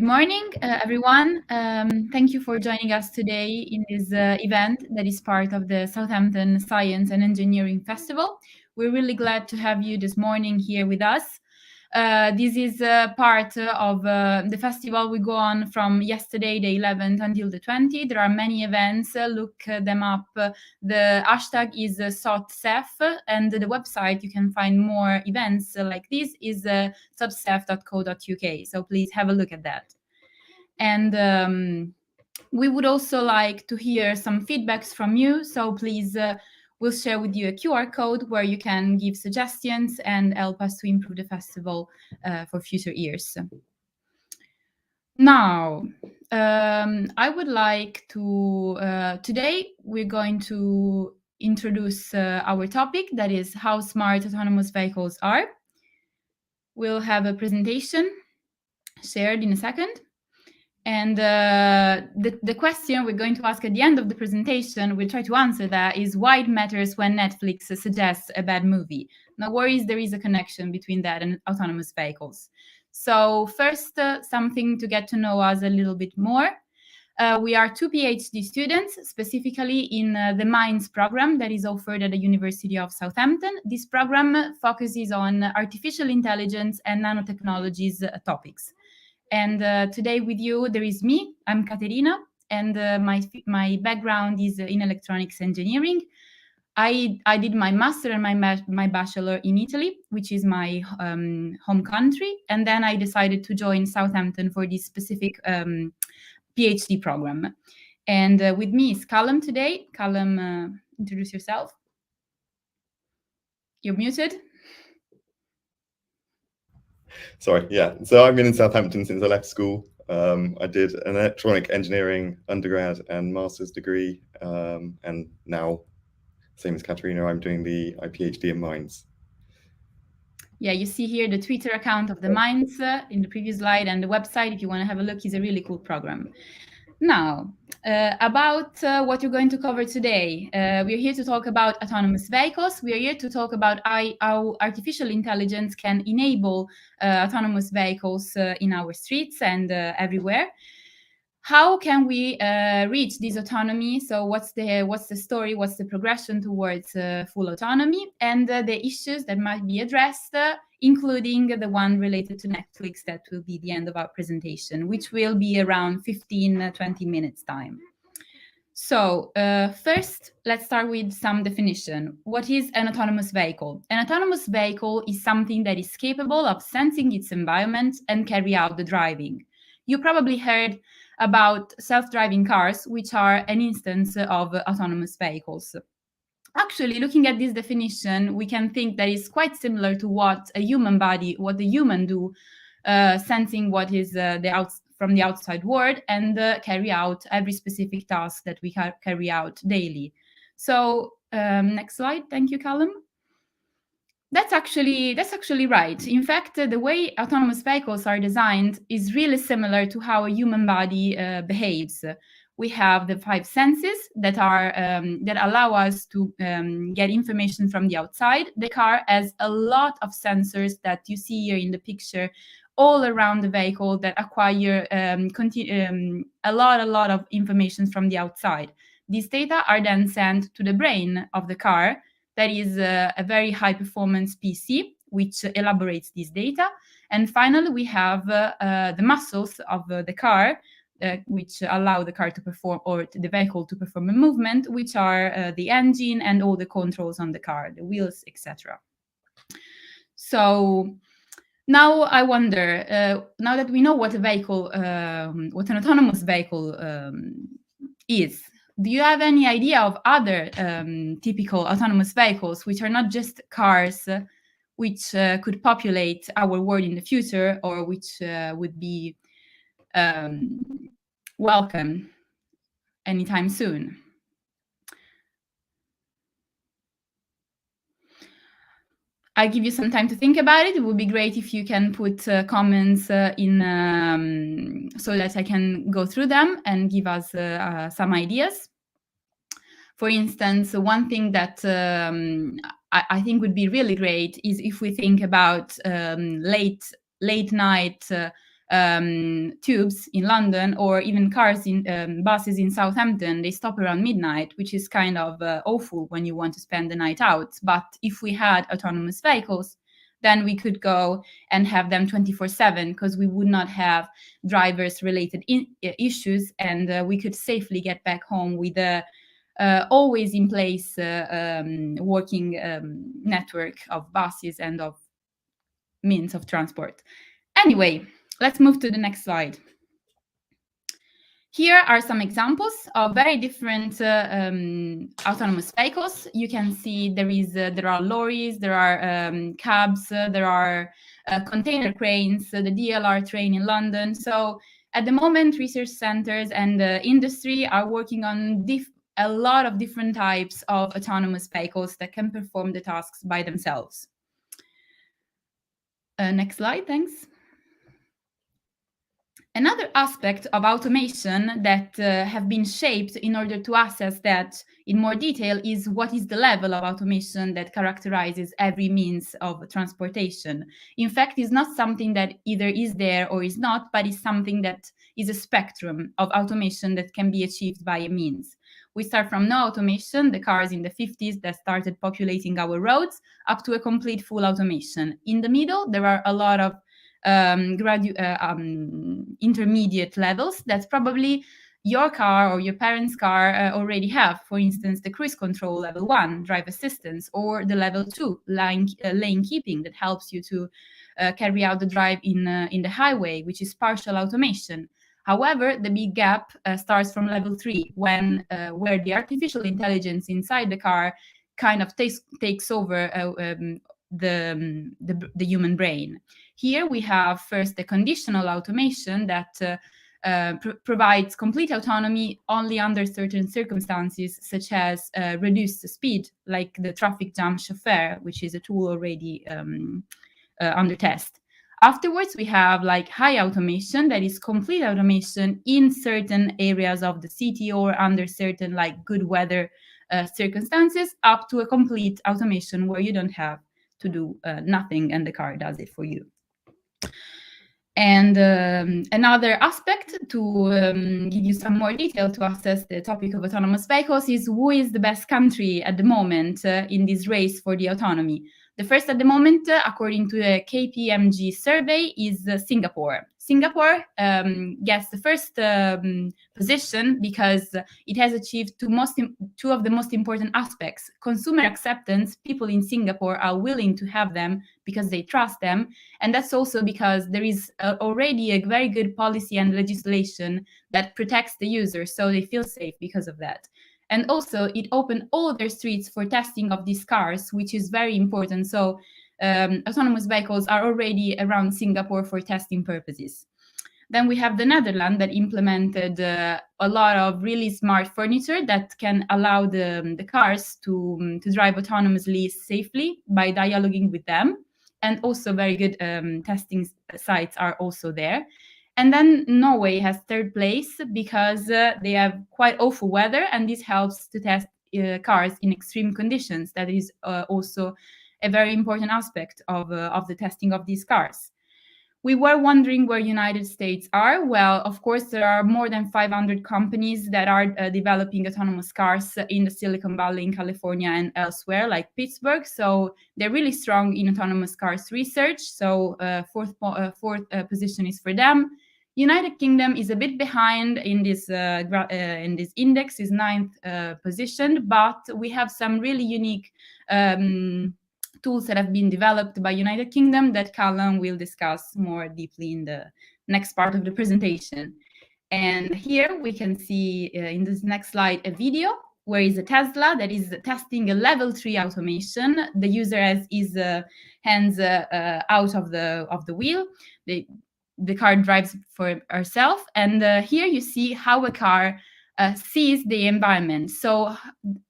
morning, everyone. Thank you for joining us today in this event that is part of the Southampton Science and Engineering Festival. We're really glad to have you this morning here with us. This is part of the festival. We go on from yesterday, the 11th, until the 20th. There are many events. Look them up. The hashtag is SOTCEF, and the website you can find more events like this is sotcef.co.uk. So please have a look at that. And we would also like to hear some feedbacks from you. So please, we'll share with you a QR code where you can give suggestions and help us to improve the festival for future years. Now, I would like to, today we're going to introduce our topic, that is how smart autonomous vehicles are. We'll have a presentation shared in a second. And the question we're going to ask at the end of the presentation, we'll try to answer that, is why it matters when Netflix suggests a bad movie. No worries, there is a connection between that and autonomous vehicles. So first, something to get to know us a little bit more. We are two PhD students, specifically in the MINDS program that is offered at the University of Southampton. This program focuses on artificial intelligence and nanotechnologies topics. And today with you, there is me. I'm Caterina, and my background is in electronics engineering. I did my master and my bachelor in Italy, which is my home country. And then I decided to join Southampton for this specific PhD program. And with me is Callum today. Callum, introduce yourself. You're muted. Sorry, yeah. So I've been in Southampton since I left school. I did an electronic engineering undergrad and master's degree, and now, same as Katerina, I'm doing the PhD in MINDS. Yeah, you see here the Twitter account of the MINDS in the previous slide, and the website, if you want to have a look, is a really cool program. Now, about what you're going to cover today. We're here to talk about autonomous vehicles. We are here to talk about how artificial intelligence can enable autonomous vehicles in our streets and everywhere. How can we reach this autonomy? So what's the story, what's the progression towards full autonomy, and the issues that might be addressed, including the one related to Netflix that will be the end of our presentation, which will be around 15-20 minutes time. So first, let's start with some definition. What is an autonomous vehicle? An autonomous vehicle is something that is capable of sensing its environment and carry out the driving. You probably heard about self-driving cars, which are an instance of autonomous vehicles. Actually, looking at this definition, we can think that it's quite similar to what a human body, what the human do, sensing what is from the outside world and carry out every specific task that we carry out daily. So next slide. Thank you, Callum. That's actually right. In fact, the way autonomous vehicles are designed is really similar to how a human body behaves. We have the 5 senses that are that allow us to get information from the outside. The car has a lot of sensors that you see here in the picture, all around the vehicle, that acquire a lot of information from the outside. These data are then sent to the brain of the car. That is a very high performance PC, which elaborates this data. And finally, we have the muscles of the car, which allow the car to perform, or the vehicle to perform a movement, which are the engine and all the controls on the car, the wheels, etc. So now I wonder, now that we know what a vehicle, what an autonomous vehicle is, do you have any idea of other typical autonomous vehicles, which are not just cars, which could populate our world in the future, or which would be welcome anytime soon? I'll give you some time to think about it. It would be great if you can put comments in so that I can go through them and give us some ideas. For instance, one thing that I think would be really great is if we think about late night tubes in London, or even cars in buses in Southampton, they stop around midnight, which is kind of awful when you want to spend the night out. But if we had autonomous vehicles, then we could go and have them 24/7, because we would not have drivers related issues, and we could safely get back home with a always in place working network of buses and of means of transport. Anyway, let's move to the next slide. Here are some examples of very different autonomous vehicles. You can see there are lorries, there are cabs, there are container cranes, the DLR train in London. So at the moment, research centers and the industry are working on a lot of different types of autonomous vehicles that can perform the tasks by themselves. Next slide, thanks. Another aspect of automation that have been shaped in order to assess that in more detail is what is the level of automation that characterizes every means of transportation. In fact, it's not something that either is there or is not, but is something that is a spectrum of automation that can be achieved by a means. We start from no automation, the cars in the 50s that started populating our roads, up to a complete full automation. In the middle, there are a lot of intermediate levels that probably your car or your parents' car already have. For instance, the cruise control level 1, drive assistance, or the level 2, lane keeping, that helps you to carry out the drive in the highway, which is partial automation. However, the big gap starts from level 3, when where the artificial intelligence inside the car kind of takes over the human brain. Here we have first the conditional automation that provides complete autonomy only under certain circumstances, such as reduced speed, like the traffic jam chauffeur, which is a tool already under test. Afterwards, we have like high automation, that is complete automation in certain areas of the city or under certain like good weather circumstances, up to a complete automation where you don't have to do nothing and the car does it for you. And another aspect to give you some more detail to assess the topic of autonomous vehicles is who is the best country at the moment in this race for the autonomy. The first at the moment, according to the KPMG survey, is Singapore. Singapore gets the first position because it has achieved two of the most important aspects. Consumer acceptance, people in Singapore are willing to have them because they trust them. And that's also because there is already a very good policy and legislation that protects the user, so they feel safe because of that. And also, it opened all their streets for testing of these cars, which is very important. So autonomous vehicles are already around Singapore for testing purposes. Then we have the Netherlands that implemented a lot of really smart furniture that can allow the cars to drive autonomously safely by dialoguing with them. And also very good testing sites are also there. And then Norway has third place because they have quite awful weather, and this helps to test cars in extreme conditions. That is also a very important aspect of the testing of these cars. We were wondering where United States are. Well, of course, there are more than 500 companies that are developing autonomous cars in the Silicon Valley, in California, and elsewhere, like Pittsburgh. So they're really strong in autonomous cars research. So fourth position is for them. United Kingdom is a bit behind in this index, is 9th position, but we have some really unique tools that have been developed by United Kingdom that Callum will discuss more deeply in the next part of the presentation. And here we can see in this next slide a video where is a Tesla that is testing a level 3 automation. The user has his hands out of the wheel. The car drives for herself, and here you see how a car sees the environment. So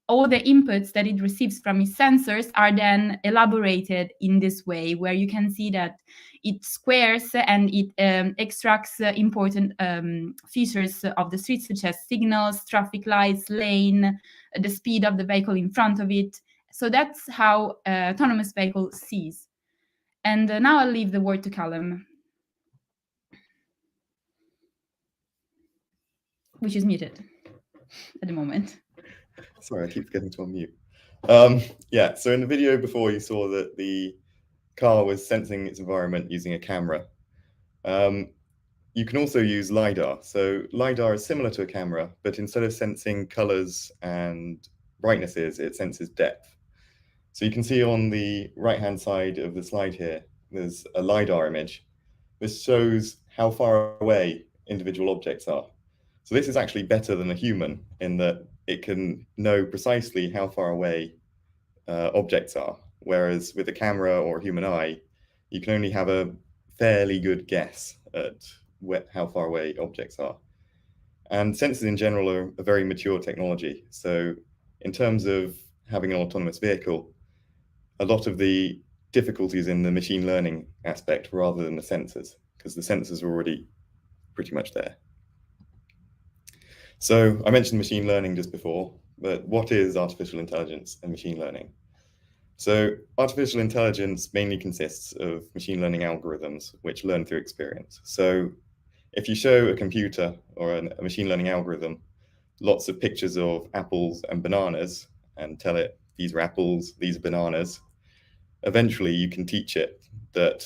all the inputs that it receives from its sensors are then elaborated in this way, where you can see that it squares and it extracts important features of the street, such as signals, traffic lights, lane, the speed of the vehicle in front of it. So that's how autonomous vehicle sees. And now I'll leave the word to Callum. which is muted at the moment. Sorry, I keep forgetting to unmute. Yeah, so in the video before you saw that the car was sensing its environment using a camera. You can also use LiDAR. So LiDAR is similar to a camera, but instead of sensing colors and brightnesses, it senses depth. So you can see on the right-hand side of the slide here, there's a LiDAR image. This shows how far away individual objects are. So this is actually better than a human in that it can know precisely how far away objects are. Whereas with a camera or a human eye, you can only have a fairly good guess at how far away objects are. And sensors in general are a very mature technology. So in terms of having an autonomous vehicle, a lot of the difficulties in the machine learning aspect rather than the sensors, because the sensors are already pretty much there. So I mentioned machine learning just before, but what is artificial intelligence and machine learning? So artificial intelligence mainly consists of machine learning algorithms which learn through experience. So if you show a computer or a machine learning algorithm lots of pictures of apples and bananas and tell it these are apples, these are bananas, eventually you can teach it that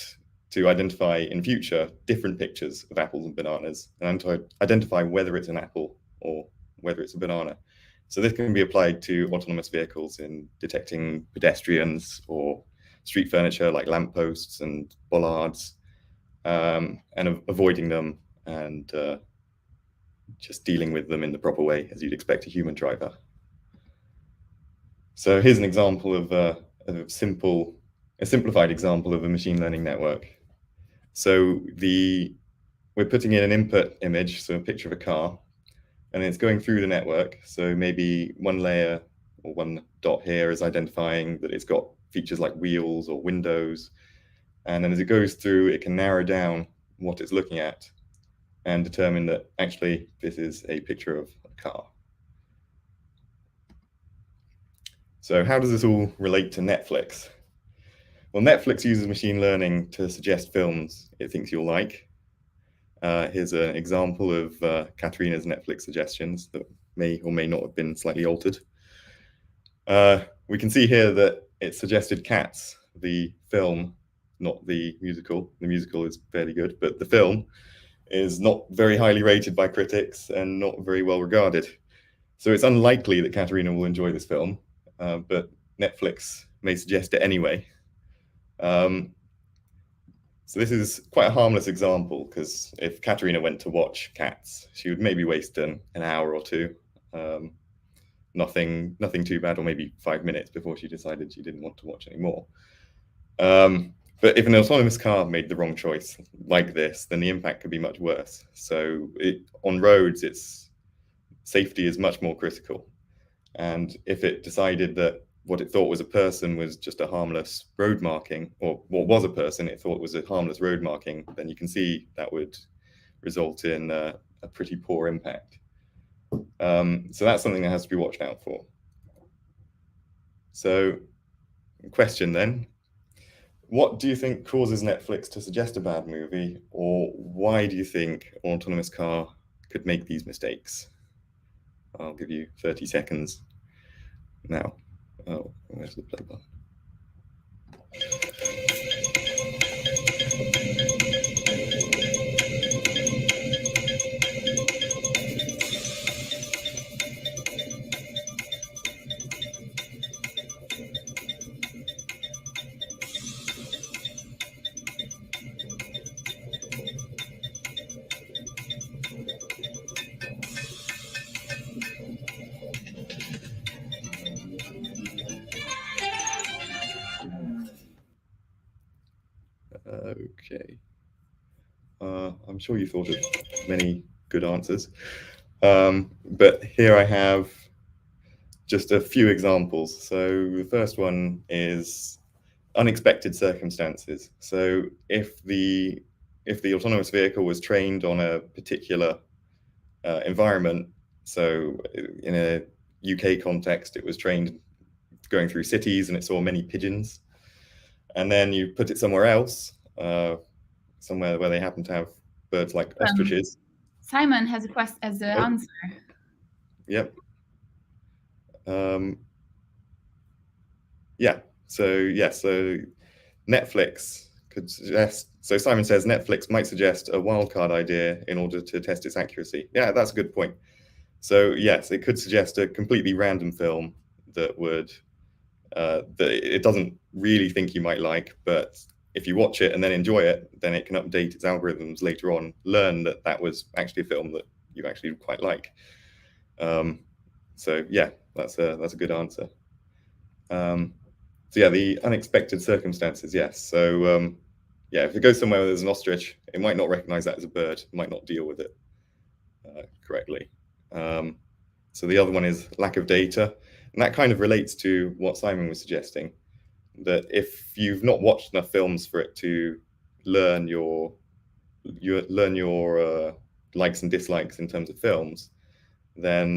to identify in future different pictures of apples and bananas and to identify whether it's an apple or whether it's a banana. So this can be applied to autonomous vehicles in detecting pedestrians or street furniture like lampposts and bollards, and avoiding them and just dealing with them in the proper way as you'd expect a human driver. So here's an example of a simplified example of a machine learning network. So we're putting in an input image, so a picture of a car, and it's going through the network. So maybe one layer or one dot here is identifying that it's got features like wheels or windows. And then as it goes through, it can narrow down what it's looking at and determine that actually this is a picture of a car. So how does this all relate to Netflix? Well, Netflix uses machine learning to suggest films it thinks you'll like. Here's an example of Katerina's Netflix suggestions that may or may not have been slightly altered. We can see here that it suggested Cats, the film, not the musical. The musical is fairly good, but the film is not very highly rated by critics and not very well regarded. So it's unlikely that Katerina will enjoy this film, but Netflix may suggest it anyway. So this is quite a harmless example because if Katerina went to watch Cats, she would maybe waste an hour or two. Nothing too bad, or maybe 5 minutes before she decided she didn't want to watch anymore. But if an autonomous car made the wrong choice like this, then the impact could be much worse. So on roads, safety is much more critical. And if it decided that what it thought was a person was just a harmless road marking, or what was a person it thought was a harmless road marking, then you can see that would result in a pretty poor impact. So that's something that has to be watched out for. So, question then, what do you think causes Netflix to suggest a bad movie, or why do you think an autonomous car could make these mistakes? I'll give you 30 seconds now. Oh, where's the play button? Okay. I'm sure you thought of many good answers, but here I have just a few examples. So the first one is unexpected circumstances. So if the autonomous vehicle was trained on a particular environment, so in a UK context, it was trained going through cities and it saw many pigeons, and then you put it somewhere else, somewhere where they happen to have birds like ostriches, Simon has an answer. Yep. Yeah. So Netflix could suggest. So Simon says Netflix might suggest a wildcard idea in order to test its accuracy. Yeah, that's a good point. So yes, it could suggest a completely random film that would that it doesn't really think you might like, but if you watch it and then enjoy it, then it can update its algorithms later on, learn that that was actually a film that you actually quite like. So yeah, that's a good answer. So yeah, the unexpected circumstances, yes. So yeah, if it goes somewhere where there's an ostrich, it might not recognize that as a bird, it might not deal with it correctly. So the other one is lack of data, and that kind of relates to what Simon was suggesting, that if you've not watched enough films for it to learn your likes and dislikes in terms of films, then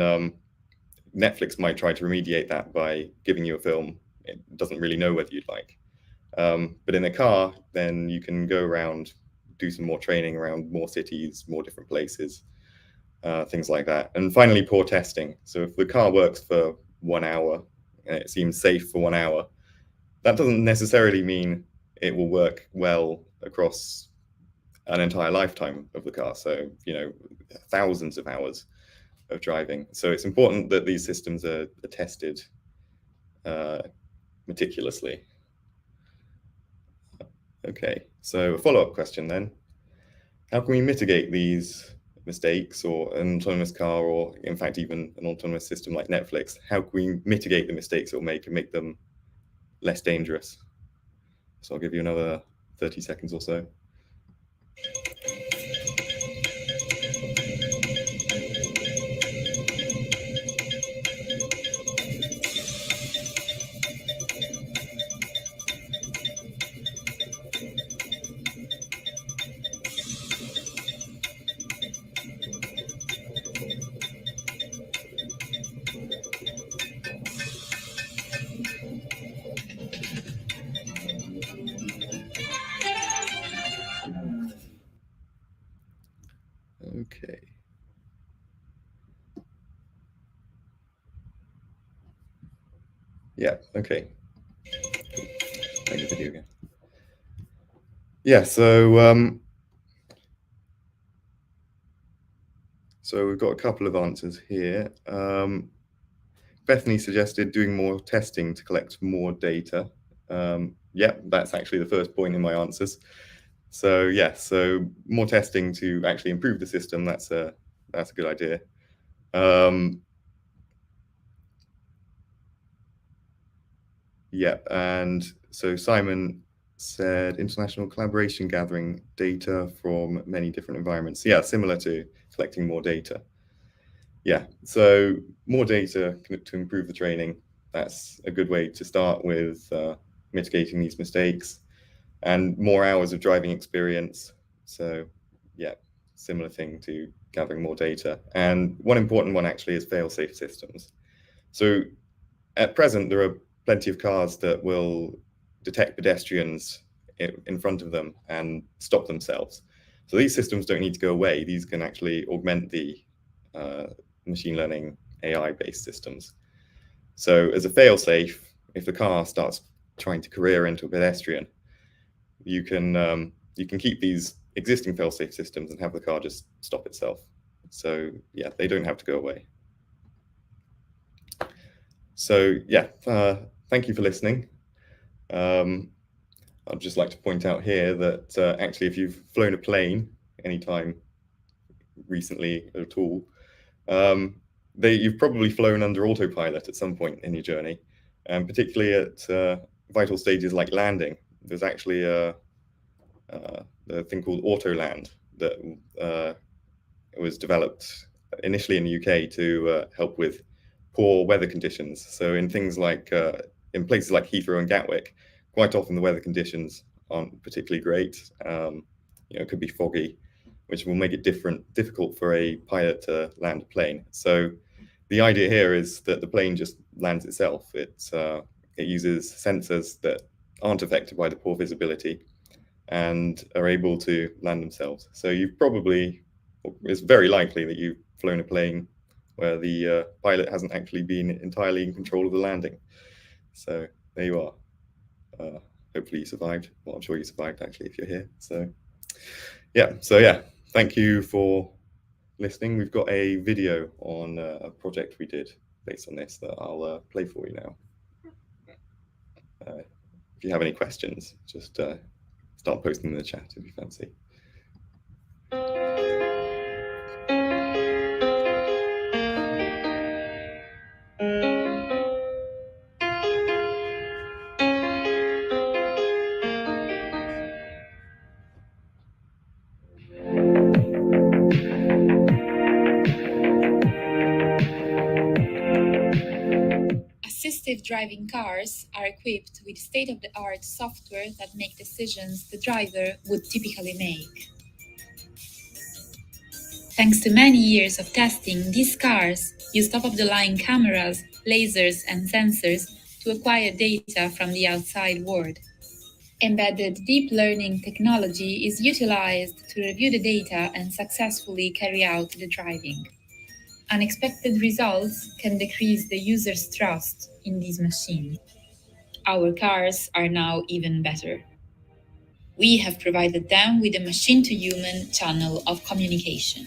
Netflix might try to remediate that by giving you a film it doesn't really know whether you'd like. But in a car, then you can go around, do some more training around more cities, more different places, things like that. And finally, poor testing. So if the car works for 1 hour and it seems safe for 1 hour, that doesn't necessarily mean it will work well across an entire lifetime of the car. So, you know, thousands of hours of driving. So it's important that these systems are tested meticulously. Okay, so a follow-up question then. How can we mitigate these mistakes, or an autonomous car, or in fact even an autonomous system like Netflix? How can we mitigate the mistakes it will make and make them less dangerous? So I'll give you another 30 seconds or so. Okay. Yeah, okay. Make the video again. Yeah, so we've got a couple of answers here. Bethany suggested doing more testing to collect more data. Yeah, that's actually the first point in my answers. So yeah, so more testing to actually improve the system. That's a good idea. Yeah, and so Simon said international collaboration, gathering data from many different environments. Yeah, similar to collecting more data. Yeah, so more data to improve the training. That's a good way to start with mitigating these mistakes, and more hours of driving experience. So yeah, similar thing to gathering more data. And one important one actually is fail-safe systems. So at present, there are plenty of cars that will detect pedestrians in front of them and stop themselves. So these systems don't need to go away. These can actually augment the machine learning AI-based systems. So as a fail-safe, if the car starts trying to career into a pedestrian, you can keep these existing fail-safe systems and have the car just stop itself. So yeah, they don't have to go away. So yeah, thank you for listening. I'd just like to point out here that actually, if you've flown a plane anytime recently at all, you've probably flown under autopilot at some point in your journey, and particularly at vital stages like landing. There's actually a thing called Autoland that was developed initially in the UK to help with poor weather conditions. So in things like in places like Heathrow and Gatwick, quite often the weather conditions aren't particularly great. It could be foggy, which will make it difficult for a pilot to land a plane. So the idea here is that the plane just lands itself. It uses sensors that aren't affected by the poor visibility and are able to land themselves. So you've probably it's very likely that you've flown a plane where the pilot hasn't actually been entirely in control of the landing. So there you are. Hopefully you survived. Well, I'm sure you survived actually if you're here. So yeah, thank you for listening. We've got a video on a project we did based on this that I'll play for you now. If you have any questions, just start posting in the chat if you fancy. Assistive driving cars are equipped with state-of-the-art software that make decisions the driver would typically make. Thanks to many years of testing, these cars use top-of-the-line cameras, lasers, and sensors to acquire data from the outside world. Embedded deep learning technology is utilized to review the data and successfully carry out the driving. Unexpected results can decrease the user's trust in these machines. Our cars are now even better. We have provided them with a machine-to-human channel of communication.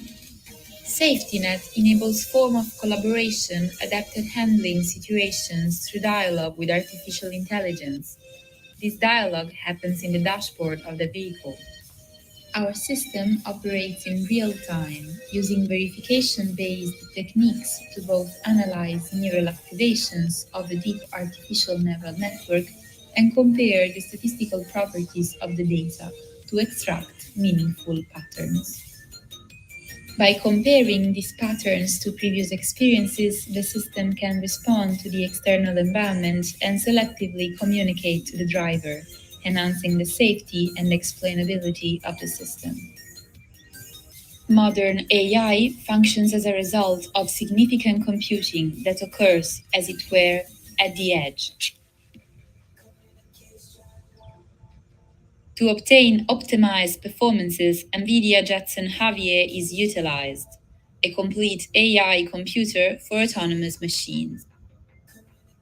SafetyNet enables form of collaboration adapted handling situations through dialogue with artificial intelligence. This dialogue happens in the dashboard of the vehicle. Our system operates in real time, using verification-based techniques to both analyze neural activations of the deep artificial neural network and compare the statistical properties of the data to extract meaningful patterns. By comparing these patterns to previous experiences, the system can respond to the external environment and selectively communicate to the driver, enhancing the safety and explainability of the system. Modern AI functions as a result of significant computing that occurs, as it were, at the edge. To obtain optimized performances, NVIDIA Jetson Javier is utilized, a complete AI computer for autonomous machines.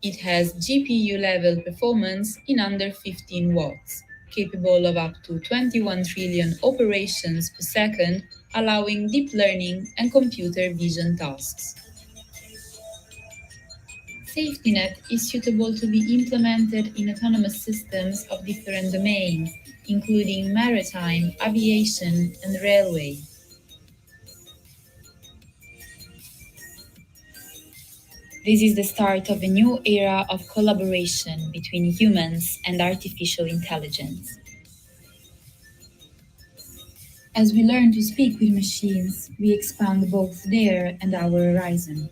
It has GPU-level performance in under 15 watts, capable of up to 21 trillion operations per second, allowing deep learning and computer vision tasks. SafetyNet is suitable to be implemented in autonomous systems of different domains, including maritime, aviation, and railway. This is the start of a new era of collaboration between humans and artificial intelligence. As we learn to speak with machines, we expand both their and our horizon.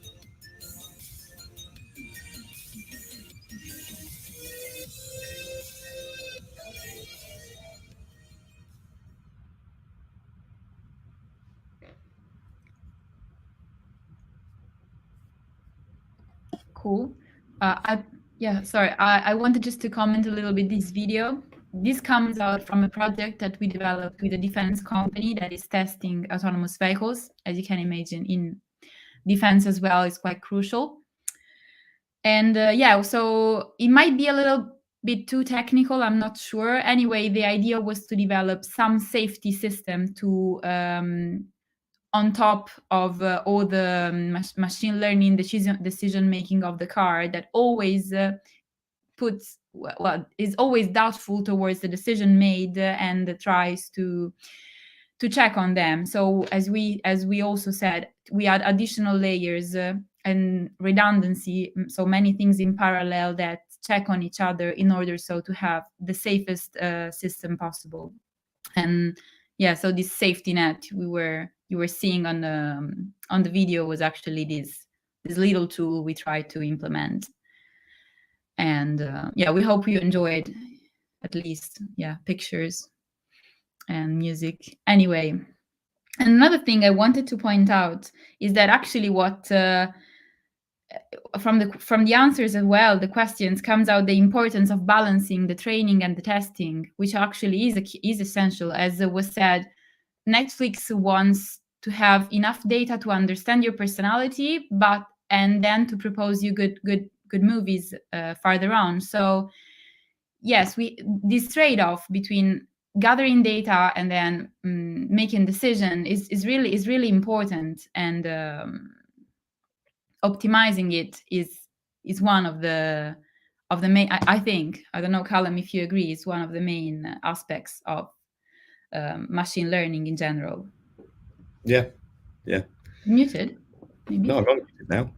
Cool. I wanted just to comment a little bit this video. This comes out from a project that we developed with a defense company that is testing autonomous vehicles. As you can imagine, in defense as well is quite crucial. And so it might be a little bit too technical, I'm not sure. Anyway, the idea was to develop some safety system to on top of all the machine learning decision making of the car that always is always doubtful towards the decision made and tries to check on them. So as we also said, we add additional layers and redundancy, so many things in parallel that check on each other in order so to have the safest system possible. And so this safety net you were seeing on the video was actually this little tool we tried to implement. And we hope you enjoyed at least pictures and music. Anyway, another thing I wanted to point out is that actually what from the answers as well, the questions comes out the importance of balancing the training and the testing, which actually is essential. As was said, Netflix wants to have enough data to understand your personality, and then to propose you good movies farther on. So yes, this trade-off between gathering data and then making decision is really important, and optimizing it is one of the main, I think, I don't know, Callum, if you agree, is one of the main aspects of machine learning in general. Yeah. Muted, maybe? No, I'm not muted now.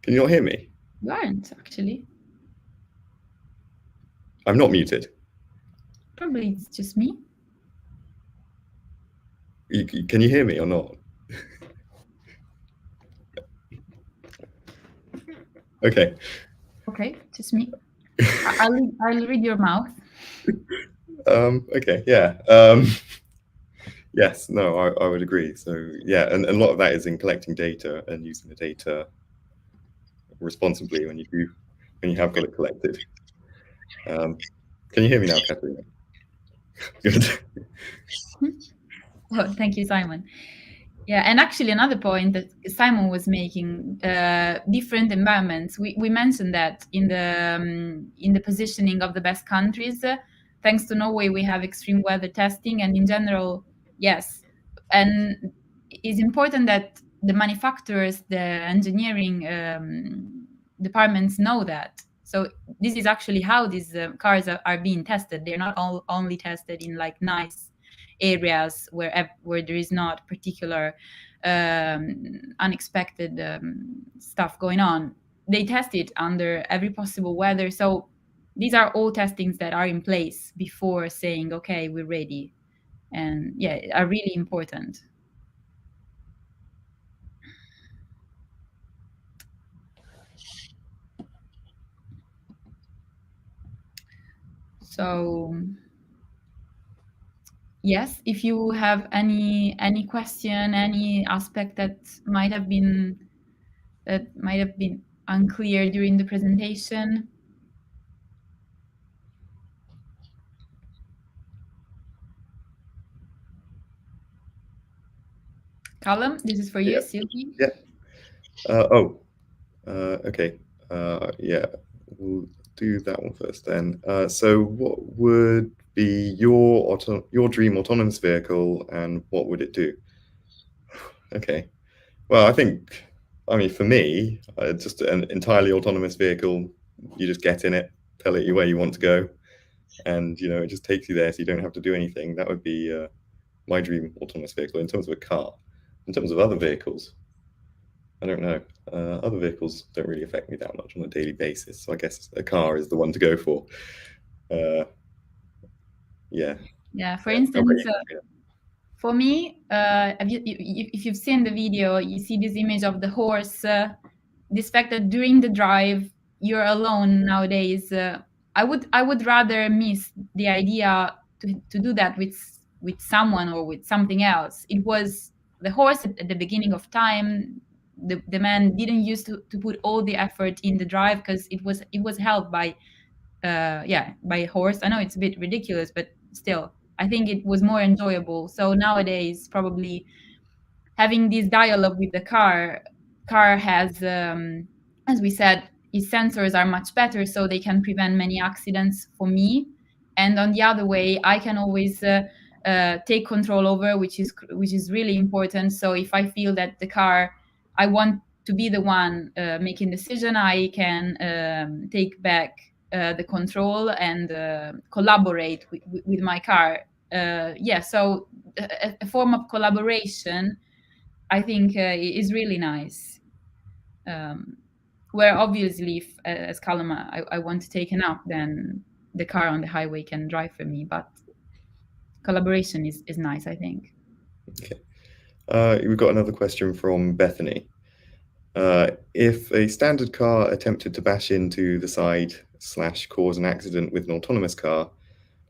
Can you not hear me? You aren't, actually. I'm not muted. Probably it's just me. Can you hear me or not? Okay. Okay, just me. I'll read your mouth. Okay, yeah. Yes, no, I would agree. So yeah, and a lot of that is in collecting data and using the data responsibly when you have got it collected. Can you hear me now, Katerina? Good. Oh, thank you, Simon. Yeah, and actually another point that Simon was making, different environments. We mentioned that in the positioning of the best countries. Thanks to Norway, we have extreme weather testing, and in general, yes. And it's important that the manufacturers, the engineering departments know that. So this is actually how these cars are being tested. They're not only tested in like nice areas where there is not particular unexpected stuff going on. They test it under every possible weather. So these are all testings that are in place before saying, okay, we're ready, and yeah, are really important. So yes, if you have any question, any aspect that might have been unclear during the presentation. Callum, this is for you. Yeah. Sylvie. Yeah. Okay. Yeah, we'll do that one first then. So what would be your dream autonomous vehicle, and what would it do? Okay. Well, I mean, for me, just an entirely autonomous vehicle. You just get in it, tell it where you want to go, and it just takes you there, so you don't have to do anything. That would be my dream autonomous vehicle. In terms of a car, in terms of other vehicles, I don't know. Other vehicles don't really affect me that much on a daily basis, so I guess a car is the one to go for. Yeah. Yeah. For instance, for me, if you've seen the video, you see this image of the horse. This fact that during the drive you're alone nowadays. I would rather miss the idea to do that with someone or with something else. It was the horse at the beginning of time. The man didn't used to put all the effort in the drive because it was helped by by a horse. I know it's a bit ridiculous, but still, I think it was more enjoyable. So nowadays, probably having this dialogue with the car has, as we said, its sensors are much better, so they can prevent many accidents for me. And on the other way, I can always take control over, which is really important. So if I feel that the car, I want to be the one making decision, I can take back the control and collaborate with my car. So a form of collaboration, I think, is really nice. Where obviously, if, as Callum, I want to take a nap, then the car on the highway can drive for me. But collaboration is nice, I think. Okay. We've got another question from Bethany. If a standard car attempted to bash into the side / cause an accident with an autonomous car,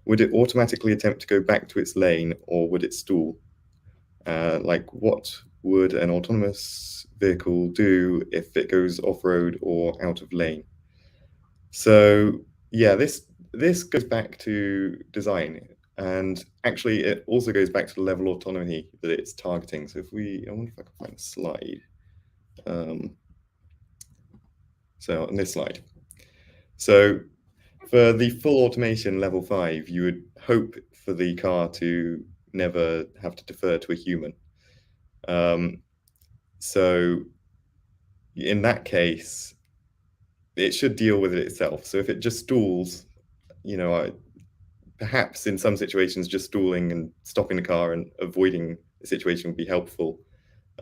would it automatically attempt to go back to its lane, or would it stall? What would an autonomous vehicle do if it goes off-road or out of lane? So yeah, this goes back to design. And actually, it also goes back to the level of autonomy that it's targeting. So I wonder if I can find a slide. So on this slide. So for the full automation level 5, you would hope for the car to never have to defer to a human. So in that case, it should deal with it itself. So if it just stalls, perhaps in some situations, just stalling and stopping the car and avoiding the situation would be helpful.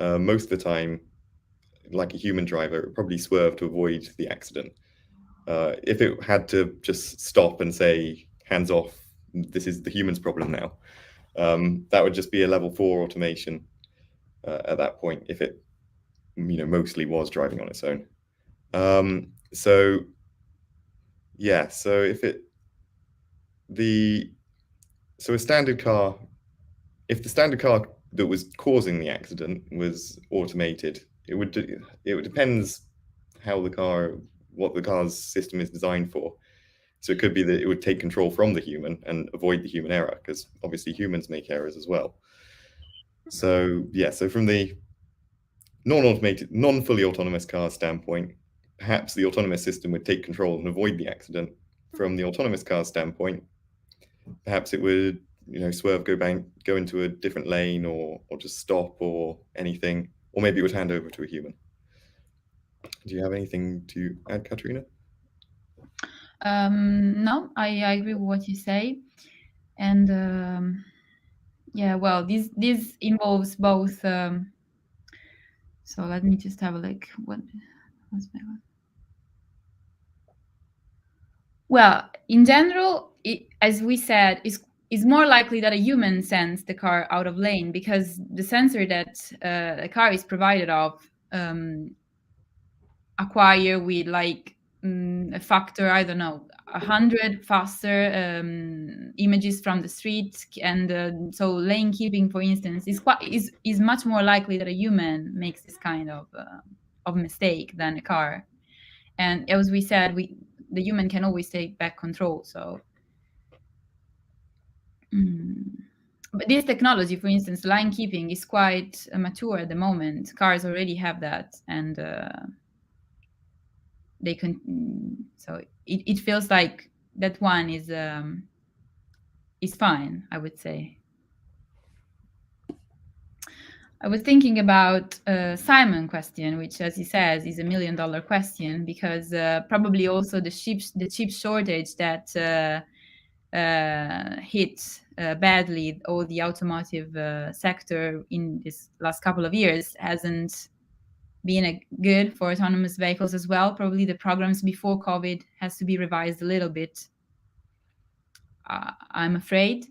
Most of the time, like a human driver, it would probably swerve to avoid the accident. If it had to just stop and say, hands off, this is the human's problem now, that would just be a level 4 automation at that point, if it mostly was driving on its own. So a standard car, if the standard car that was causing the accident was automated, it depends what the car's system is designed for. So it could be that it would take control from the human and avoid the human error, because obviously humans make errors as well. So from the non-automated, non-fully autonomous car standpoint, perhaps the autonomous system would take control and avoid the accident. From the autonomous car standpoint, perhaps it would swerve, go into a different lane, or just stop, or anything, or maybe it would hand over to a human. Do you have anything to add, Katerina? No, I agree with what you say, and well, this involves both. So let me just have a look. Well, in general, as we said, is more likely that a human sends the car out of lane, because the sensor that the car is provided of acquire with a factor, I don't know, 100 faster images from the street, and so lane keeping, for instance, is much more likely that a human makes this kind of mistake than a car. And as we said, the human can always take back control. So, but this technology, for instance, line keeping, is quite mature at the moment. Cars already have that, and they can. So it feels like that one is fine, I would say. I was thinking about Simon's question, which, as he says, is $1 million question, because probably also the chip shortage that hit badly all the automotive sector in this last couple of years hasn't been good for autonomous vehicles as well. Probably the programs before COVID has to be revised a little bit, I'm afraid.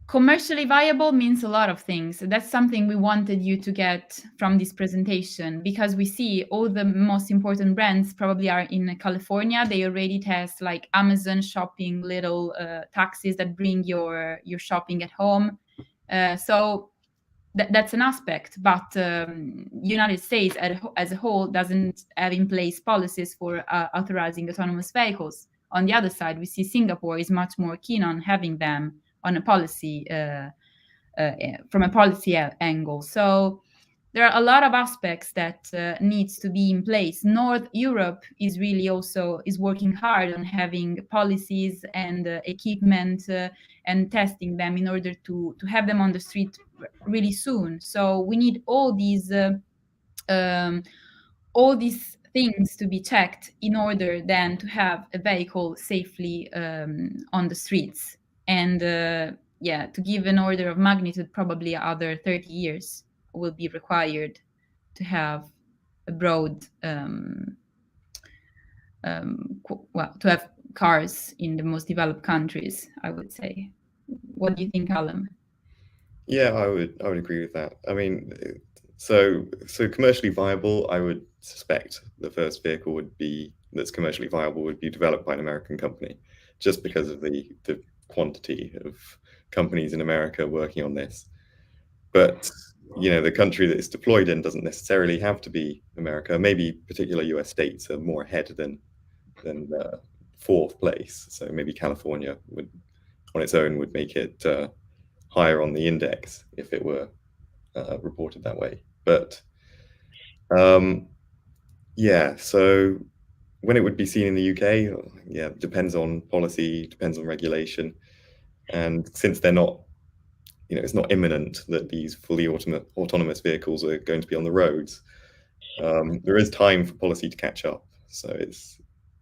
Commercially viable means a lot of things. That's something we wanted you to get from this presentation, because we see all the most important brands probably are in California. They already test like Amazon shopping, little taxis that bring your shopping at home. So that's an aspect, but United States as a whole doesn't have in place policies for authorizing autonomous vehicles. On the other side, we see Singapore is much more keen on having them on a policy from a policy angle. So there are a lot of aspects that needs to be in place. North Europe is really also working hard on having policies and equipment and testing them in order to have them on the street really soon. So we need all these things to be checked in order then to have a vehicle safely on the streets. And to give an order of magnitude, probably other 30 years will be required to have a broad, to have cars in the most developed countries, I would say. What do you think, Callum? Yeah, I would agree with that. I mean, so commercially viable, I would suspect the first vehicle that's commercially viable would be developed by an American company, just because of the quantity of companies in America working on this. But the country that it's deployed in doesn't necessarily have to be America. Maybe particular US states are more ahead than fourth place. So maybe California would, on its own, would make it higher on the index if it were reported that way. But yeah, so when it would be seen in the UK, yeah, depends on policy, depends on regulation. And since they're not, it's not imminent that these fully autonomous vehicles are going to be on the roads, there is time for policy to catch up. So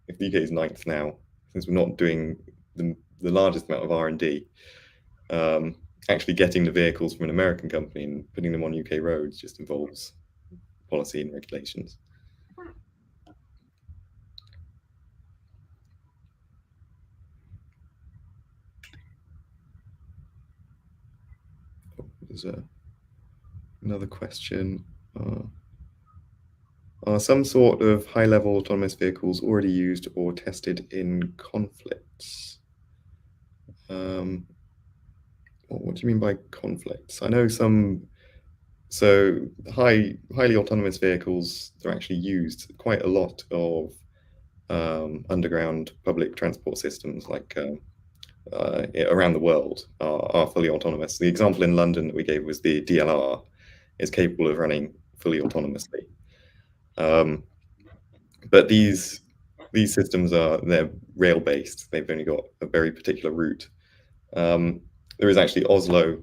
if the UK is ninth now, since we're not doing the largest amount of R&D, actually getting the vehicles from an American company and putting them on UK roads just involves policy and regulations. There's another question. Are some sort of high-level autonomous vehicles already used or tested in conflicts? What do you mean by conflicts? I know some. So highly autonomous vehicles, they're actually used quite a lot of underground public transport systems, like around the world are fully autonomous. The example in London that we gave was the DLR is capable of running fully autonomously. But these systems they're rail based. They've only got a very particular route. There is actually Oslo,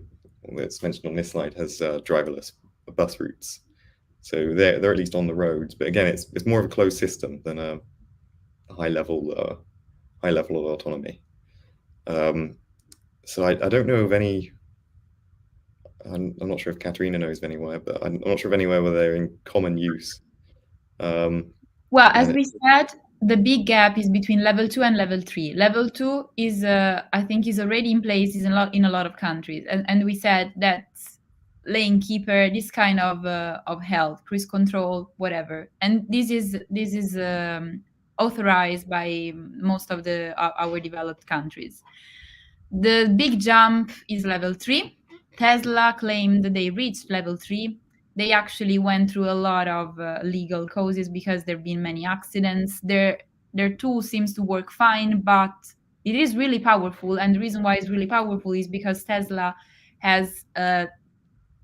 that's mentioned on this slide, has driverless bus routes. So they're at least on the roads. But again, it's more of a closed system than a high level of autonomy. So I don't know of any. I'm not sure if Katerina knows of anywhere, but I'm not sure of anywhere where they're in common use. Well, as we said, the big gap is between level 2 and level 3. Level 2 is, I think, is already in place in a lot of countries, and we said that lane keeper, this kind of health, cruise control, whatever, and this is authorized by most of our developed countries. The big jump is level 3. Tesla claimed they reached level 3. They actually went through a lot of legal causes because there have been many accidents. Their tool seems to work fine, but it is really powerful. And the reason why it's really powerful is because Tesla has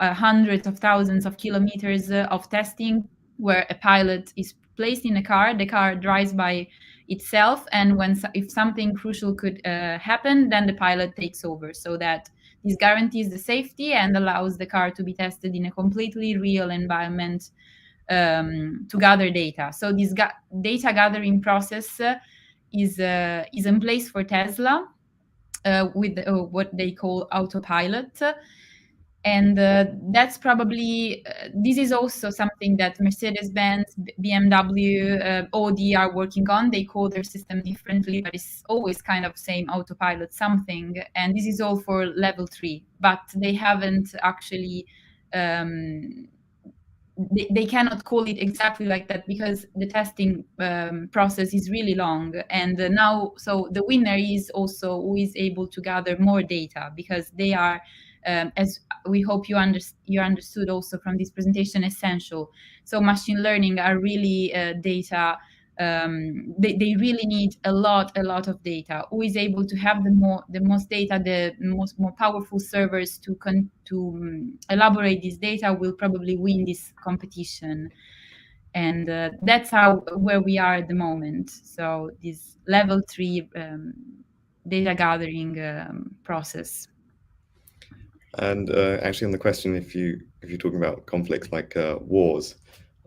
hundreds of thousands of kilometers of testing where a pilot is placed in a car. The car drives by itself, and if something crucial could happen, then the pilot takes over, so that this guarantees the safety and allows the car to be tested in a completely real environment to gather data. So this data gathering process is in place for Tesla with what they call autopilot. And that's probably, this is also something that Mercedes-Benz, BMW, Audi are working on. They call their system differently, but it's always kind of same autopilot something. And this is all for level 3, but they haven't actually, they cannot call it exactly like that because the testing process is really long. And now, so the winner is also who is able to gather more data, because they are, as we hope you understood also from this presentation, essential. So machine learning are really data. They really need a lot of data. Who is able to have the most data, the more powerful servers to elaborate this data will probably win this competition. And that's where we are at the moment. So this level 3 data gathering process. And actually, on the question, if you're talking about conflicts like wars,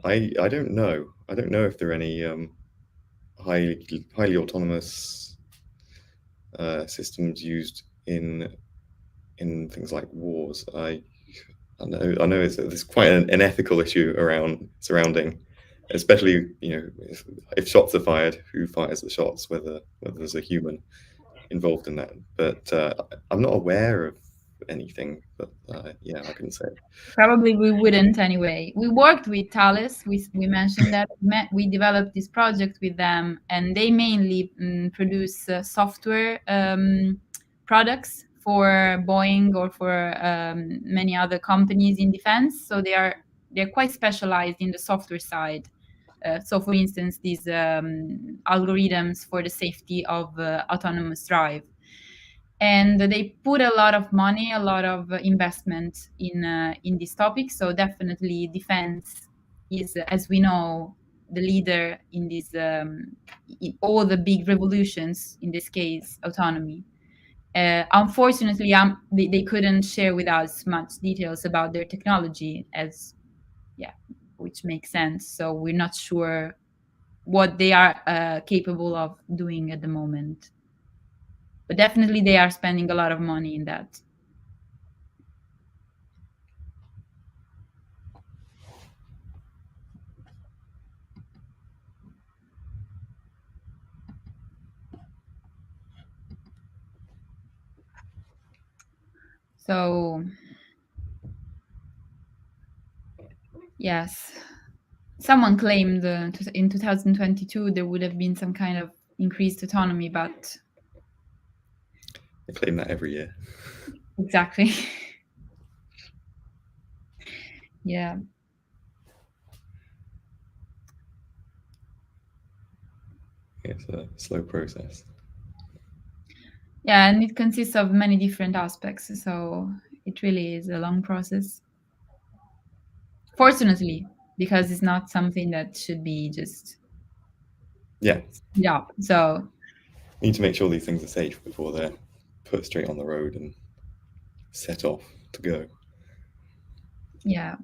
I don't know. I don't know if there are any highly autonomous systems used in things like wars. I know there's quite an ethical issue surrounding, especially if shots are fired, who fires the shots, whether there's a human involved in that. But I'm not aware of anything, but yeah, I couldn't say. Probably we wouldn't anyway. We worked with Thales. We mentioned that we developed this project with them, and they mainly produce software products for Boeing or for many other companies in defense. So they're quite specialized in the software side. So, for instance, these algorithms for the safety of autonomous drive. And they put a lot of money, a lot of investment in this topic. So definitely defense is, as we know, the leader in this in all the big revolutions, in this case autonomy. Unfortunately, they couldn't share with us much details about their technology, as which makes sense. So we're not sure what they are capable of doing at the moment. But definitely they are spending a lot of money in that. So yes, someone claimed in 2022 there would have been some kind of increased autonomy, but I claim that every year. exactly. Yeah. It's a slow process. Yeah, and it consists of many different aspects, so it really is a long process. Fortunately, because it's not something that should be just Yeah. So We need to make sure these things are safe before they're put straight on the road and set off to go. Yeah.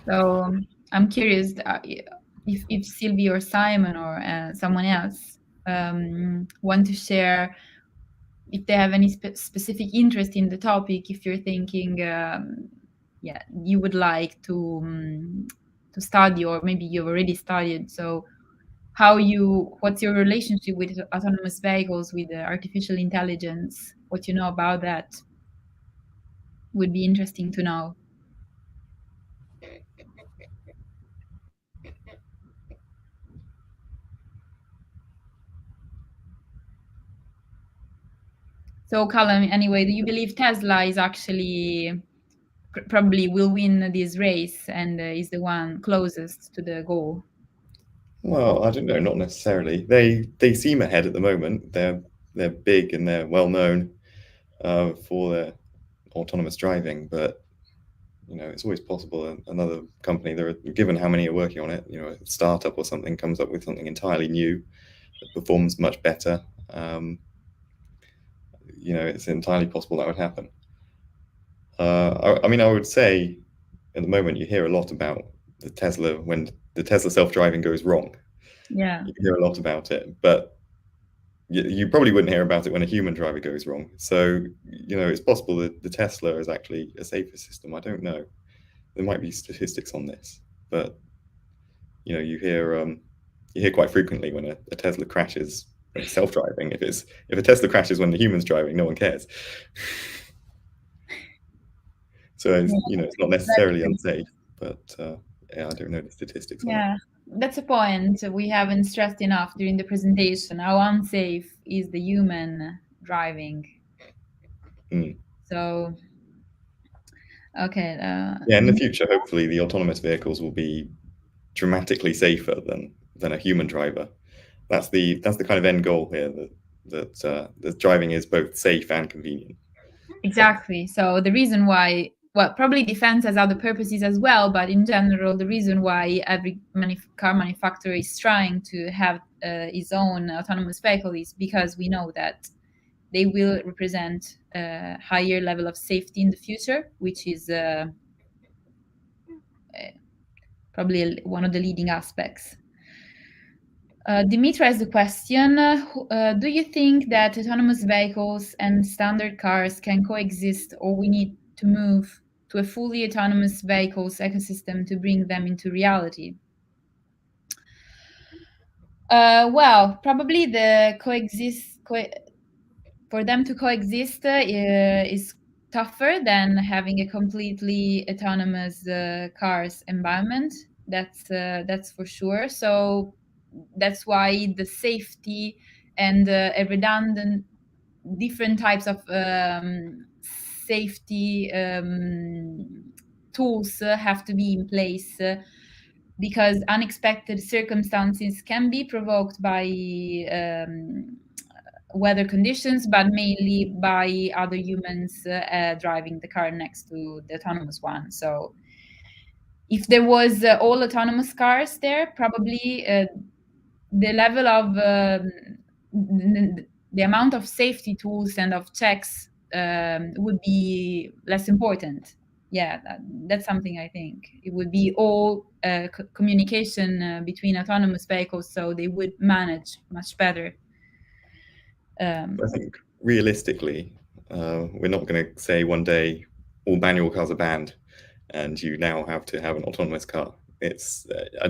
So I'm curious if Sylvie or Simon or someone else want to share if they have any specific interest in the topic. If you're thinking, you would like to study, or maybe you've already studied. So what's your relationship with autonomous vehicles, with artificial intelligence? What you know about that would be interesting to know. So, Callum, anyway, do you believe Tesla is actually probably will win this race and is the one closest to the goal? Well, I don't know, not necessarily. They seem ahead at the moment. They're big and they're well known for their autonomous driving, but it's always possible another company, given how many are working on it, a startup or something comes up with something entirely new that performs much better. It's entirely possible that would happen. I mean, I would say at the moment you hear a lot about when the Tesla self-driving goes wrong. Yeah. You hear a lot about it, but you probably wouldn't hear about it when a human driver goes wrong. So, it's possible that the Tesla is actually a safer system. I don't know. There might be statistics on this, but you hear quite frequently when a Tesla crashes, when it's self-driving. If a Tesla crashes when the human's driving, no one cares. So it's not necessarily unsafe, but I don't know the statistics on it. Yeah, that's a point we haven't stressed enough during the presentation. How unsafe is the human driving? So, okay. In the future, hopefully, the autonomous vehicles will be dramatically safer than a human driver. That's the kind of end goal here, that driving is both safe and convenient. Exactly. So the reason why, well, probably defense has other purposes as well, but in general, the reason why every car manufacturer is trying to have his own autonomous vehicle is because we know that they will represent a higher level of safety in the future, which is probably one of the leading aspects. Dimitra has the question, do you think that autonomous vehicles and standard cars can coexist, or we need to move to a fully autonomous vehicles ecosystem to bring them into reality? Well, probably for them to coexist is tougher than having a completely autonomous cars environment. That's for sure. So that's why the safety and a redundant different types of safety tools have to be in place, because unexpected circumstances can be provoked by weather conditions, but mainly by other humans driving the car next to the autonomous one. So if there was all autonomous cars there, probably the level of the amount of safety tools and of checks would be less important. Yeah, that's something I think. It would be all communication between autonomous vehicles, so they would manage much better. I think realistically, we're not going to say one day all manual cars are banned and you now have to have an autonomous car. It's I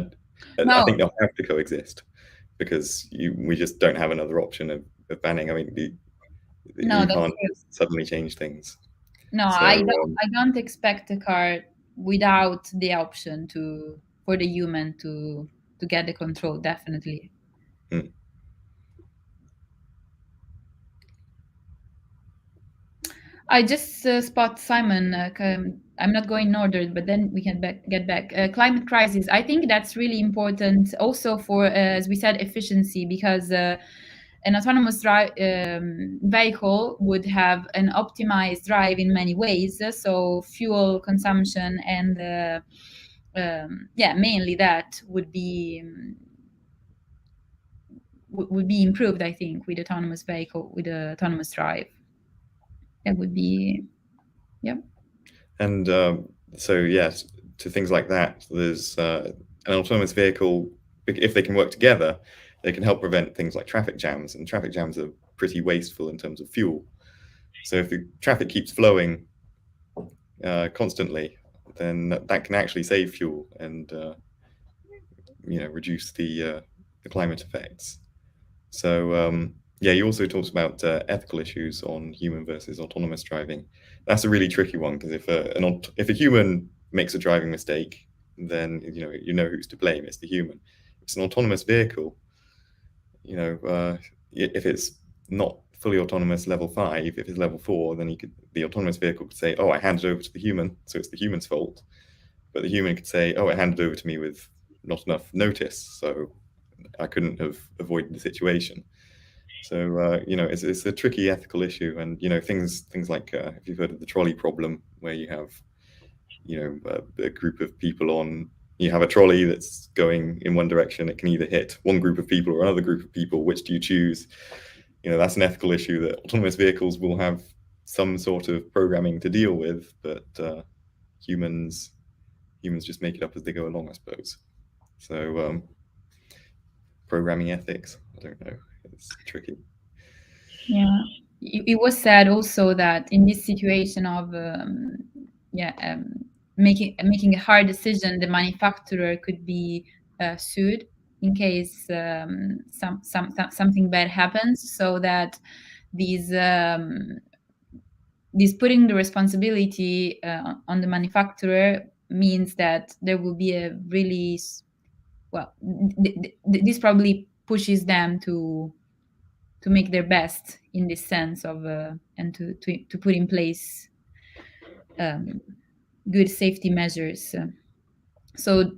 think they'll have to coexist, because we just don't have another option of banning. I mean, you can't suddenly change things. No, so, I don't expect a car without the option for the human to get the control. Definitely. I just spot Simon. I'm not going in order, but then we can get back. Climate crisis. I think that's really important also for, as we said, efficiency, because an autonomous vehicle would have an optimized drive in many ways. So fuel consumption and mainly that would be improved, I think, with autonomous vehicle, with autonomous drive. That would be, yeah. And so, yes, to things like that, there's an autonomous vehicle, if they can work together, they can help prevent things like traffic jams, and traffic jams are pretty wasteful in terms of fuel. So if the traffic keeps flowing constantly, then that can actually save fuel and reduce the climate effects. So yeah, you also talked about ethical issues on human versus autonomous driving. That's a really tricky one, because if a human makes a driving mistake, then you know who's to blame. It's the human. If it's an autonomous vehicle, if it's not fully autonomous level 5, if it's level 4, then the autonomous vehicle could say, "Oh, I handed over to the human, so it's the human's fault." But the human could say, "Oh, it handed over to me with not enough notice, so I couldn't have avoided the situation." So it's a tricky ethical issue, and things like if you've heard of the trolley problem, where you have a group of people you have a trolley that's going in one direction, it can either hit one group of people or another group of people. Which do you choose? That's an ethical issue that autonomous vehicles will have some sort of programming to deal with, but humans just make it up as they go along, I suppose. So programming ethics, I don't know, it's tricky. Yeah, it was said also that in this situation of making a hard decision, the manufacturer could be sued in case something bad happens, so that these putting the responsibility on the manufacturer means that there will be a really this probably pushes them to make their best in this sense of and to put in place good safety measures, so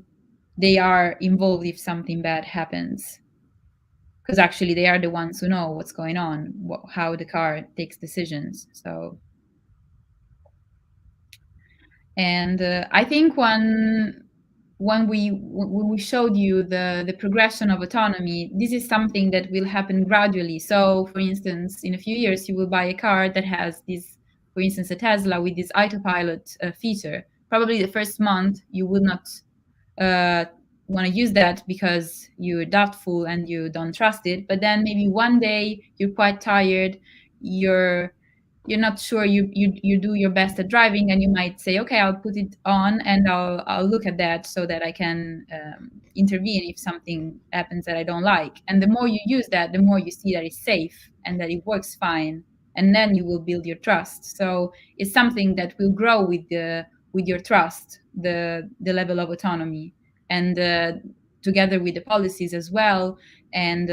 they are involved if something bad happens, because actually they are the ones who know what's going on, how the car takes decisions. So, and I think when we showed you the progression of autonomy, this is something that will happen gradually. So, for instance, in a few years, you will buy a car that has this, for instance, a Tesla with this autopilot feature. Probably the first month you would not want to use that because you're doubtful and you don't trust it. But then maybe one day you're quite tired, you're not sure, you do your best at driving, and you might say, okay, I'll put it on and I'll look at that so that I can intervene if something happens that I don't like. And the more you use that, the more you see that it's safe and that it works fine, and then you will build your trust. So it's something that will grow with your trust, the level of autonomy, and together with the policies as well, and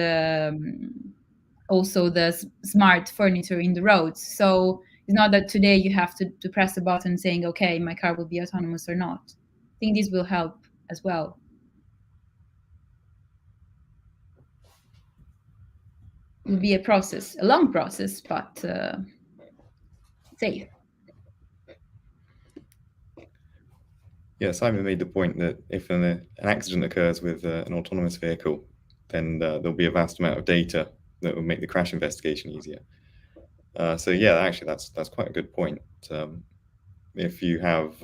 also the smart furniture in the roads. So it's not that today you have to press a button saying, okay, my car will be autonomous or not. I think this will help as well. It will be a process, a long process, but safe. Yeah, Simon made the point that if an accident occurs with an autonomous vehicle, then there'll be a vast amount of data that will make the crash investigation easier. So yeah, actually, that's quite a good point. If you have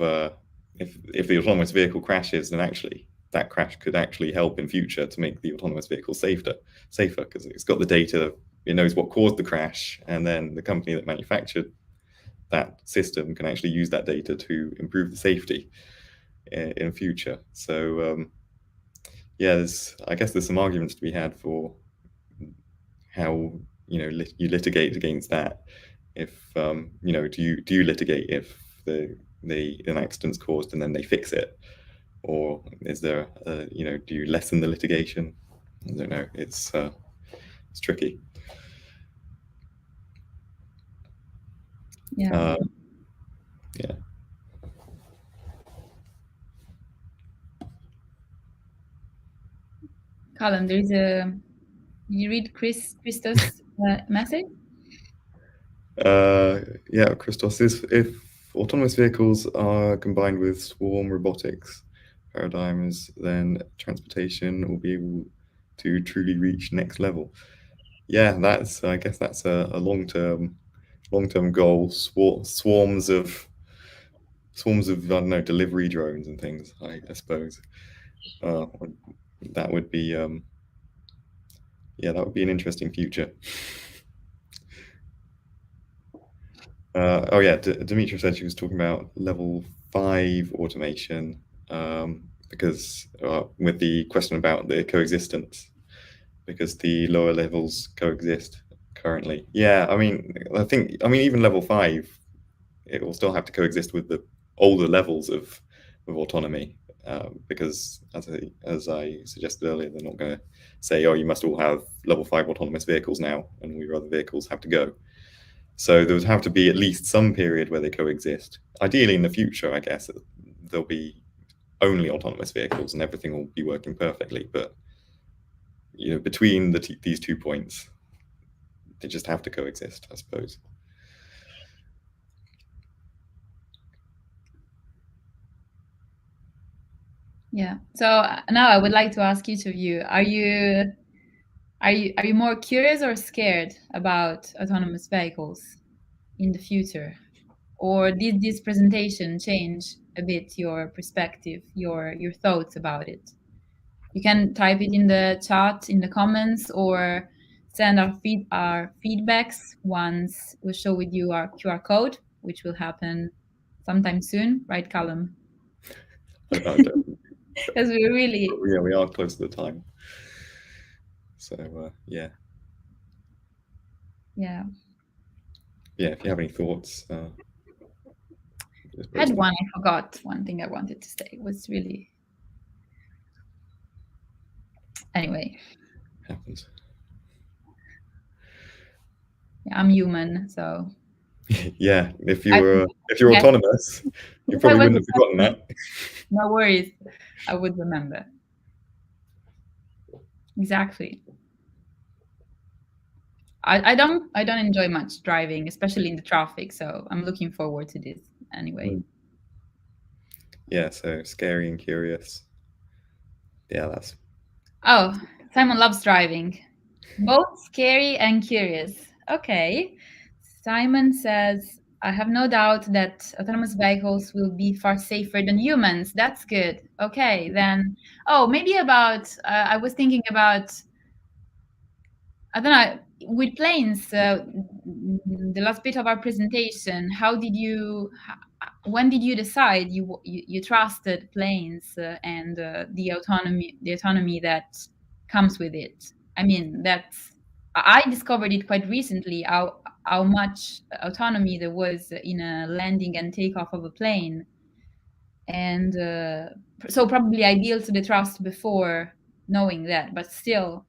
if the autonomous vehicle crashes, then actually that crash could actually help in future to make the autonomous vehicle safer because it's got the data, it knows what caused the crash, and then the company that manufactured that system can actually use that data to improve the safety in future. So yeah, I guess there's some arguments to be had for how you litigate against that. If do you litigate if an accident's caused and then they fix it, or is there do you lessen the litigation? I don't know. It's tricky. Yeah. Yeah. Callum, there is you read Christos' message? Yeah, Christos, if autonomous vehicles are combined with swarm robotics paradigms, then transportation will be able to truly reach next level. Yeah, I guess that's a long-term goal. Swarms of I don't know, delivery drones and things. I suppose that would be that would be an interesting future. Oh yeah, Demetra said she was talking about level 5 automation because with the question about the coexistence, because the lower levels coexist currently. Yeah, I mean even level 5, it will still have to coexist with the older levels of autonomy because as I suggested earlier, they're not going to say, oh, you must all have level 5 autonomous vehicles now, and all your other vehicles have to go. So there would have to be at least some period where they coexist. Ideally, in the future, I guess there'll be only autonomous vehicles and everything will be working perfectly. But between these 2 points, they just have to coexist, I suppose. Yeah. So now I would like to ask each of you: Are you more curious or scared about autonomous vehicles in the future, or did this presentation change a bit your perspective, your thoughts about it? You can type it in the chat, in the comments, or send our feedbacks once we'll show with you our QR code, which will happen sometime soon, right, Callum? Because we really we are close to the time. So yeah. If you have any thoughts. I had one. I forgot one thing I wanted to say. It was really anyway. Happens. Yeah, I'm human, so yeah. If you're autonomous, you probably wouldn't have forgotten that. No worries, I would remember. Exactly. I don't enjoy much driving, especially in the traffic. So I'm looking forward to this anyway. Yeah. So scary and curious. Yeah, that's. Oh, Simon loves driving. Both scary and curious. Okay. Simon says, I have no doubt that autonomous vehicles will be far safer than humans. That's good. Okay, then. Oh, maybe about, I was thinking about, I don't know, with planes, the last bit of our presentation, when did you decide you trusted planes and the autonomy that comes with it? I mean, I discovered it quite recently how much autonomy there was in a landing and takeoff of a plane, and so probably I built the trust before knowing that, but still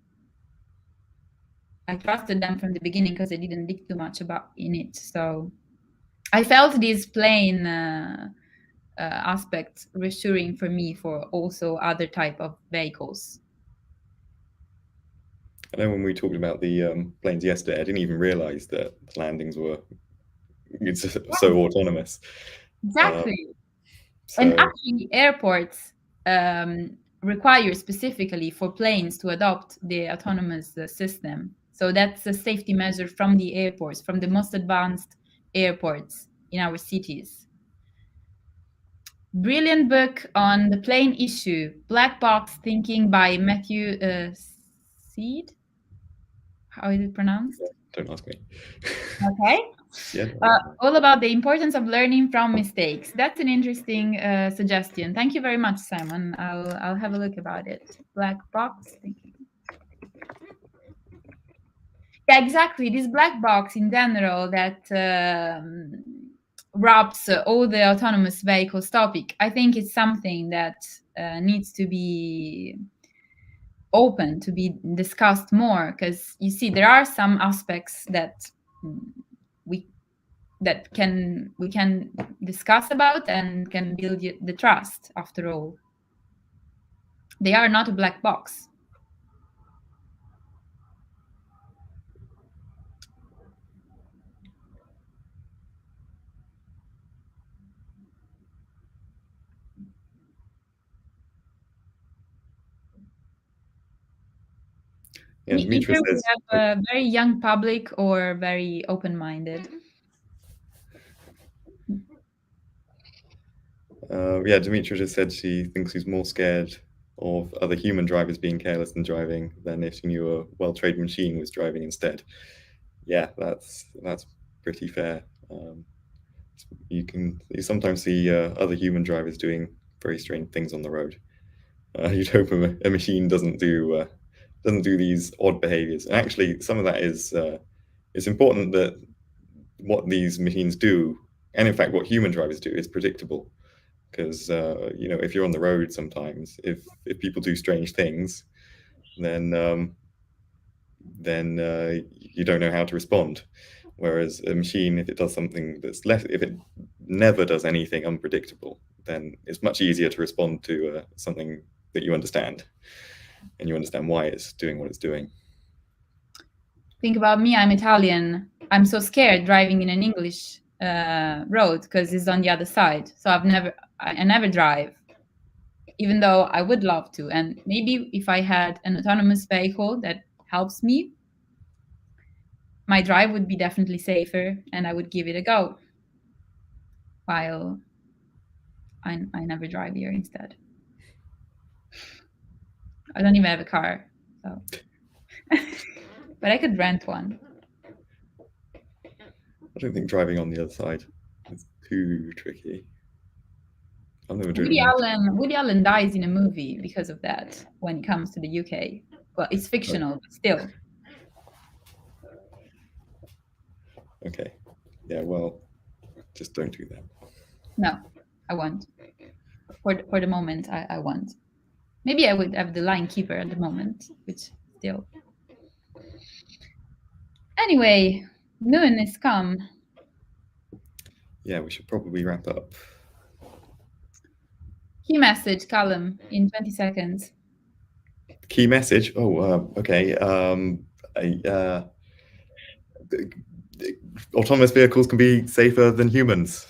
I trusted them from the beginning because I didn't dig too much about in it. So I felt this plane aspect reassuring for me for also other type of vehicles. I know when we talked about the planes yesterday, I didn't even realize that the landings were so autonomous. Exactly. So And actually, airports require specifically for planes to adopt the autonomous system. So that's a safety measure from the airports, from the most advanced airports in our cities. Brilliant book on the plane issue, Black Box Thinking by Matthew Seed. How is it pronounced? don't ask me. Okay. Yeah. All about the importance of learning from mistakes. That's an interesting suggestion. Thank you very much, Simon. I'll have a look about it. Black box thinking. Yeah, exactly. This black box in general that wraps all the autonomous vehicles topic. I think it's something that needs to be open to be discussed more, because you see there are some aspects that we can discuss about and can build the trust. After all, they are not a black box. Yeah, Demetra Either we says. have a very young public or very open-minded. Yeah, Demetra just said she thinks she's more scared of other human drivers being careless and driving than if she knew a well-trained machine was driving instead. Yeah, that's pretty fair. You sometimes see other human drivers doing very strange things on the road. You'd hope a machine doesn't do these odd behaviors. And actually, some of that is it's important that what these machines do, and in fact what human drivers do, is predictable. Because if you're on the road, sometimes if people do strange things, then you don't know how to respond. Whereas a machine, if it does something if it never does anything unpredictable, then it's much easier to respond to something that you understand, and you understand why it's doing what it's doing. Think about me, I'm Italian. I'm so scared driving in an English road because it's on the other side. So I never drive, even though I would love to. And maybe if I had an autonomous vehicle that helps me, my drive would be definitely safer and I would give it a go. While I never drive here instead. I don't even have a car, so but I could rent one. I don't think driving on the other side is too tricky. I've never driven. Woody Allen dies in a movie because of that when it comes to the UK. Well, it's fictional, but still. Okay. Yeah, well, just don't do that. No, I won't. For the moment, I won't. Maybe I would have the line keeper at the moment, which still. Anyway, noon is come. Yeah, we should probably wrap up. Key message, Callum, in 20 seconds. Key message? Oh, okay. Autonomous vehicles can be safer than humans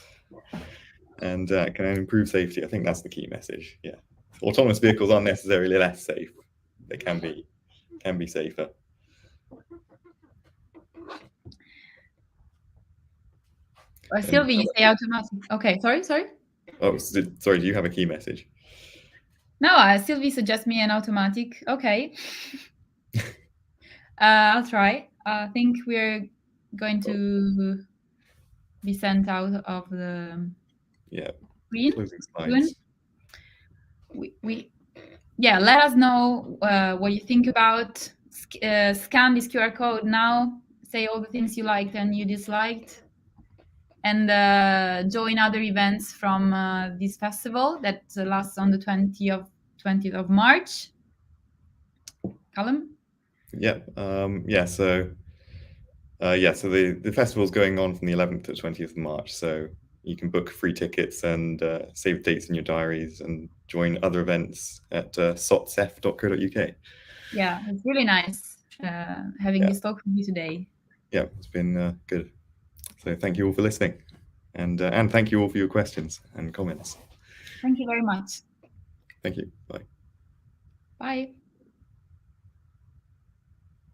and can improve safety. I think that's the key message. Yeah. Autonomous vehicles aren't necessarily less safe. They can be safer. Sylvie, you say automatic. Okay, sorry. Oh, sorry. Do you have a key message? No, Sylvie suggests me an automatic. Okay. I'll try. I think we're going to be sent out of the screen. Closing slides. Let us know what you think about. Scan this QR code now. Say all the things you liked and you disliked. And join other events from this festival that lasts on the 20th of March. Callum? Yeah, so the festival's going on from the 11th to 20th of March, so you can book free tickets and save dates in your diaries and join other events at sotsef.co.uk. Yeah, it's really nice having this talk with you today. Yeah, it's been good. So thank you all for listening, and thank you all for your questions and comments. Thank you very much. Thank you. Bye. Bye.